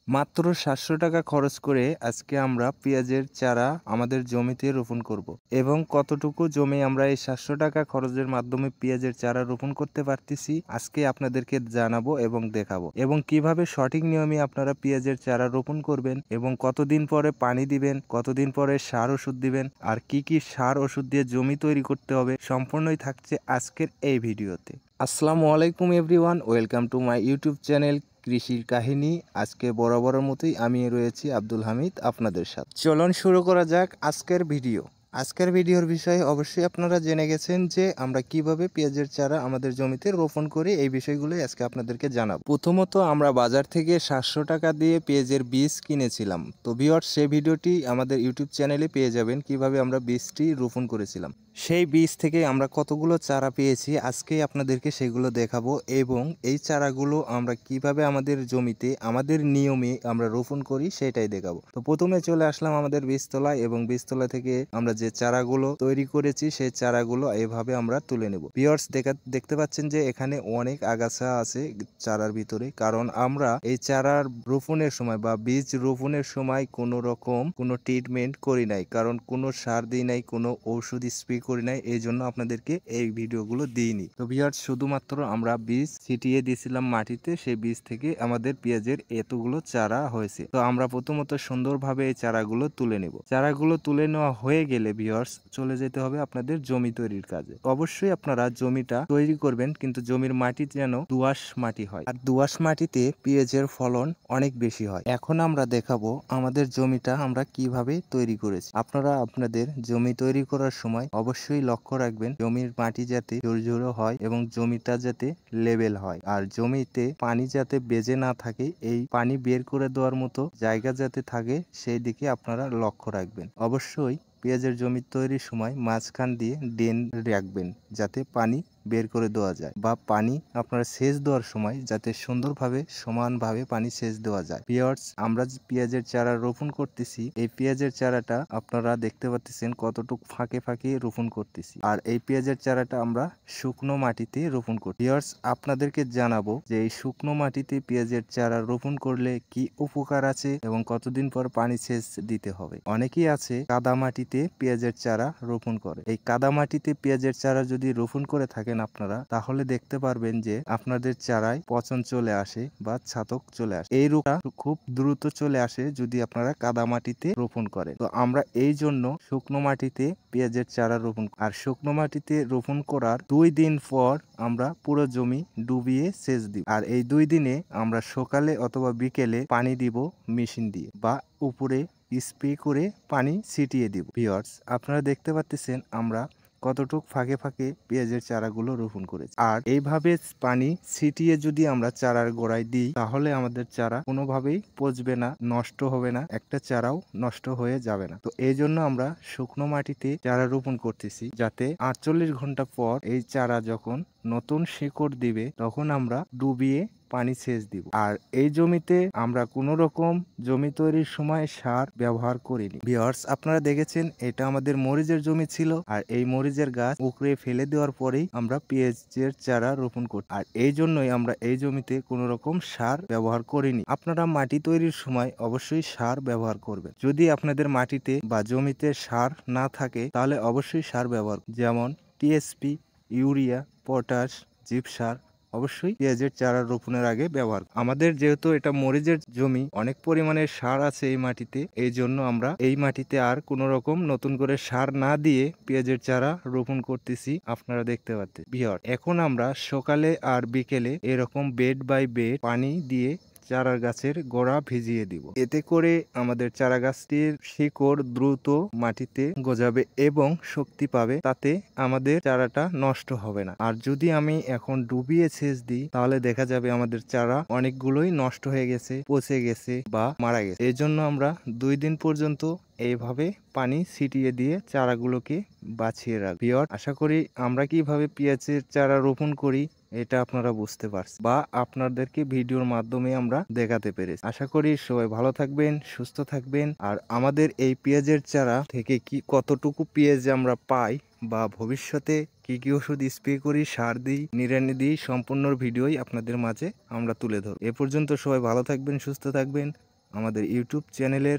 মাত্র ৭০০ টাকা খরচ করে আজকে আমরা পেঁয়াজের চারা আমাদের জমিতে রোপণ করব। এবং কতটুকু জমি আমরা এই ৭০০ টাকা খরচের মাধ্যমে পেঁয়াজের চারা রোপণ করতে পারতেছি আজকে আপনাদেরকে জানাবো এবং দেখাবো, এবং কিভাবে সঠিক নিয়মে আপনারা পেঁয়াজের চারা রোপণ করবেন এবং কতদিন পরে পানি দিবেন, কতদিন পরে সার ওষুধ দিবেন, আর কি কি সার ওষুধ দিয়ে জমি তৈরি করতে হবে সম্পূর্ণই থাকছে আজকের এই ভিডিওতে। আসসালামু আলাইকুম everyone, welcome to my YouTube channel কৃষির কাহিনী। আজকে বরাবরের মতোই আমি রয়েছি আব্দুল হামিদ আপনাদের সাথে। চলুন শুরু করা যাক আজকের ভিডিও। আজকের ভিডিওর বিষয়ে অবশ্যই আপনারা জেনে গেছেন যে আমরা কিভাবে পেঁয়াজের চারা আমাদের জমিতে রোপণ করি, এই বিষয়গুলোই আজকে আপনাদেরকে জানাবো। প্রথমত আমরা বাজার থেকে ৭০০ টাকা দিয়ে পেঁয়াজের বীজ কিনেছিলাম। তো ভিউয়ার্স, সেই ভিডিওটি আমাদের ইউটিউব চ্যানেলে পেয়ে যাবেন, কিভাবে আমরা বীজটি রোপণ করেছিলাম। সেই বীজ থেকে আমরা কতগুলো চারা পেয়েছি আজকে আপনাদেরকে সেগুলো দেখাবো, এবং এই চারাগুলো আমরা কিভাবে আমাদের জমিতে আমাদের নিয়মে আমরা রোপণ করি সেটাই দেখাবো। তো প্রথমে চলে আসলাম আমাদের বীজতলায়, এবং বীজতলা থেকে আমরা যে চারাগুলো তৈরি করেছি সেই চারাগুলো এভাবে আমরা তুলে নেব। ভিউয়ার্স, দেখতে পাচ্ছেন যে এখানে অনেক আগাছা আছে চারার ভিতরে, কারণ আমরা এই চারার রোপণের সময় বা বীজ রোপণের সময় কোনো রকম কোনো ট্রিটমেন্ট করি নাই, কারণ কোনো সার দিই নাই, কোনো ঔষধ স্প্রে করি নাই, এই জন্য আপনাদেরকে এই ভিডিওগুলো দিইনি। তো ভিউয়ার্স, শুধুমাত্র আমরা বীজ ছিটিয়ে দিয়েছিলাম মাটিতে, সেই বীজ থেকে আমাদের পেঁয়াজের এতগুলো চারা হয়েছে। তো আমরা প্রথমত সুন্দরভাবে এই চারাগুলো তুলে নেব। চারাগুলো তুলে নেওয়া হয়ে গেলে ভিউয়ার্স চলে যেতে হবে আপনাদের জমি তৈরির কাজে। অবশ্যই আপনারা জমিটা তৈরি করবেন, কিন্তু জমির মাটি যেন দোআঁশ মাটি হয়, আর দোআঁশ মাটিতে পেঁয়াজের ফলন অনেক বেশি হয়। এখন আমরা দেখাবো আমাদের জমিটা আমরা কিভাবে তৈরি করেছি। আপনারা আপনাদের জমি তৈরি করার সময় অবশ্যই লক্ষ্য রাখবেন জমির মাটি যাতে ঝুরঝুরে হয় এবং জমিটা যাতে লেভেল হয়, আর জমিতে পানি যাতে বেজে না থাকে, এই পানি বের করে দেওয়ার মতো জায়গা যাতে থাকে সেই দিকে আপনারা লক্ষ্য রাখবেন। অবশ্যই পেঁয়াজের জমি তৈরির সময় মাঝখান দিয়ে ড্রেন রাখবেন যাতে পানি বের করে দেওয়া যায়, বা পানি আপনারা সেচ দেওয়ার সময় যাতে সুন্দরভাবে সমানভাবে পানি সেচ দেওয়া যায়। ভিউয়ার্স, আমরা যে পেঁয়াজের চারা রোপণ করতেছি, এই পেঁয়াজের চারাটা আপনারা দেখতে পাচ্ছেন কতটুকু ফাঁকে ফাঁকে রোপণ করতেছি, আর এই পেঁয়াজের চারাটা আমরা শুকনো মাটিতে রোপণ করি। ভিউয়ার্স, আপনাদেরকে জানাবো যে এই শুকনো মাটিতে পেঁয়াজের চারা রোপণ করলে কি উপকার আছে এবং কতদিন পর পানি সেচ দিতে হবে। অনেকেই আছে কাদা মাটিতে পেঁয়াজের চারা রোপণ করে। এই কাদা মাটিতে পেঁয়াজের চারা যদি রোপণ করে থাকেন আপনারা, তাহলে দেখতে পারবেন যে আপনাদের চারায় পচন চলে আসে বা ছাতক চলে আসে। এই রোগটা খুব দ্রুত চলে আসে যদি আপনারা কাদা মাটিতে রোপণ করেন। তো আমরা এই জন্য শুকনো মাটিতে পেঁয়াজের চারা রোপণ, আর শুকনো মাটিতে রোপণ করার 2 দিন পর আমরা পুরো জমি ডুবিয়ে সেচ দিব, আর এই 2 দিনে আমরা সকালে অথবা বিকেলে পানি দিব মেশিন দিয়ে, বা উপরে স্প্রে করে পানি ছিটিয়ে দিব। ভিউয়ার্স, আপনারা দেখতে পাচ্ছেন আমরা কতটুক ফাঁকে ফাঁকে পেঁয়াজের চারাগুলো রোপণ করেছি, আর এইভাবে পানি ছিটিয়ে যদি আমরা চারার গোড়ায় দিই তাহলে আমাদের চারা কোনোভাবেই পচবে না, নষ্ট হবে না, একটা চারাও নষ্ট হয়ে যাবে না। তো এই জন্য আমরা শুকনো মাটিতে চারা রোপণ করতেছি, যাতে 48 ঘন্টা পর এই চারা যখন নতুন শিকড় দিবে তখন আমরা ডুবিয়ে পানি সেচ দিব। আর এই জমিতে আমরা কোনো রকম জমি তৈরির সময় সার ব্যবহার করিনি। ভিউয়ার্স, আপনারা দেখেছেন এটা আমাদের মরিচের জমি ছিল, আর এই মরিচের গাছ উকড়ে ফেলে দেওয়ার পরেই আমরা পেঁয়াজের চারা রোপণ করি, আর এই জন্যই আমরা এই জমিতে কোনো রকম সার ব্যবহার করিনি। আপনারা মাটি তৈরির সময় অবশ্যই সার ব্যবহার করবেন। যদি আপনাদের মাটিতে বা জমিতে সার না থাকে তাহলে অবশ্যই সার ব্যবহার, যেমন টিএসপি, ইউরিয়া, পটাশ, জিপসার অবশ্যই পেঁয়াজের চারা রোপণের আগে ব্যবহার। আমাদের যেহেতু এটা মরিচের জমি, অনেক পরিমাণে সার আছে এই মাটিতে, এই জন্য আমরা এই মাটিতে আর কোনো রকম নতুন করে সার না দিয়ে পেঁয়াজের চারা রোপণ করতেছি, আপনারা দেখতে পাচ্ছেন। ভিউয়ার্স, এখন আমরা সকালে আর বিকেলে এরকম বেড বাই বেড পানি দিয়ে চারা গাছের গোড়া ভিজিয়ে দিব। এতে করে আমাদের চারা গাছটির শিকড় দ্রুত মাটিতে গজাবে এবং শক্তি পাবে, তাতে আমাদের চারাটা নষ্ট হবে না। আর যদি আমি এখন ডুবিয়ে সেচ দিই তাহলে দেখা যাবে আমাদের চারা অনেকগুলোই নষ্ট হয়ে গেছে, পচে গেছে বা মারা গেছে। এই জন্য আমরা 2 দিন পর্যন্ত এইভাবে পানি ছিটিয়ে দিয়ে চারাগুলোকে বাঁচিয়ে রাখবো। ভিউয়ার্স, আশা করি আমরা কিভাবে পেঁয়াজের চারা রোপণ করি এটা আপনারা বুঝতে পারছেন, বা আপনাদেরকে ভিডিওর মাধ্যমে আমরা দেখাতে পেরেছি। আশা করি সবাই ভালো থাকবেন, সুস্থ থাকবেন, আর আমাদের এই পেঁয়াজের চারা থেকে কি কতটুকু পেঁয়াজ আমরা পাই বা ভবিষ্যতে কি কি ওষুধ স্প্রে করি, সার দিই, নিড়ানি দিই, সম্পূর্ণ ভিডিওই আপনাদের মাঝে আমরা তুলে ধরব। এ পর্যন্ত সবাই ভালো থাকবেন, সুস্থ থাকবেন। আমাদের ইউটিউব চ্যানেলের